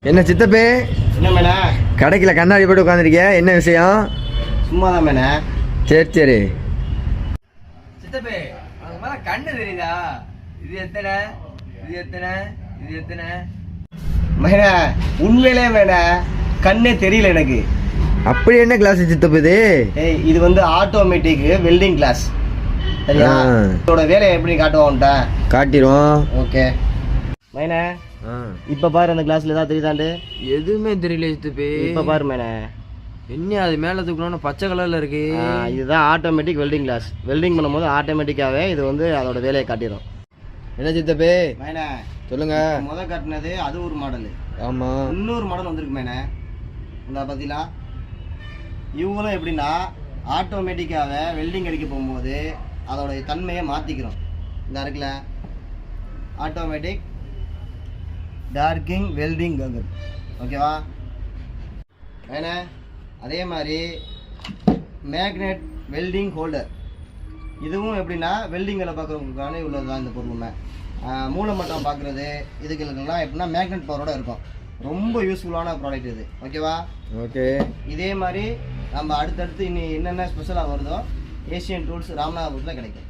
என்ன சித்தப்பே? என்ன மேனே கடைக்கில கண்ணாடி போட்டு உட்காந்துருக்கிய, என்ன விஷயம்? சும்மா தான் மேனே. சரி சரி. சித்தப்பே, உனக்கு மேல கண்ணு தெரியுதா? இது எத்தனை, இது எத்தனை, இது எத்தனை? மேனே உண்மையிலே மேனே கண்ணே தெரியல எனக்கு. அப்படி என்ன கிளாஸ் சித்தப்பு இது? ஏய் இது வந்து ஆட்டோமேட்டிக் வெல்டிங் கிளாஸ். சரியா? இதோட வேலையை எப்படி காட்டுவோம்டா? காட்டிடுவோம். ஓகே மேனே, இப்ப பாரு அந்த கிளாஸ்ல ஏதாவது தெரியுதாண்டு? எதுவுமே தெரியல சித்தப்பே. இப்ப பாரு மேனே. என்ன அது மேல தூக்கணும்னு பச்சை கலர்ல இருக்கு. இதுதான் ஆட்டோமேட்டிக் வெல்டிங் கிளாஸ். வெல்டிங் பண்ணும்போது ஆட்டோமேட்டிக்காவே இது வந்து அதோட வேலையை காட்டிடும். என்ன சித்தப்பே மேனே சொல்லுங்க. முத காட்டினது அது ஒரு மாடல். ஆமா, இன்னொரு மாடல் வந்திருக்கு மேனே. இந்த பார்த்தீங்களா, இவங்களும் எப்படின்னா ஆட்டோமேட்டிக்காக வெல்டிங் அடிக்க போகும்போது அதோட தன்மையை மாற்றிக்கிறோம். இந்த இருக்குல்ல ஆட்டோமேட்டிக் டார்க்கிங் வெல்டிங் கங்கர், ஓகேவா வேணே? அதே மாதிரி மேக்னெட் வெல்டிங் ஹோல்டர், இதுவும் எப்படின்னா வெல்டிங் வேலை பார்க்குறவங்களுக்கான உள்ளது தான். இந்த பொருளுமே மூலமட்டம் பார்க்குறது இதுக்கெல்லாம் எப்படின்னா மேக்னெட் பவரோட இருக்கும். ரொம்ப யூஸ்ஃபுல்லான ப்ராடக்ட் இது, ஓகேவா? ஓகே. இதே மாதிரி நம்ம அடுத்தடுத்து இனி என்னென்ன ஸ்பெஷலாக வருதோ ஏஷியன் டூல்ஸ் ராமநாதபுரத்தில் கிடைக்கும்.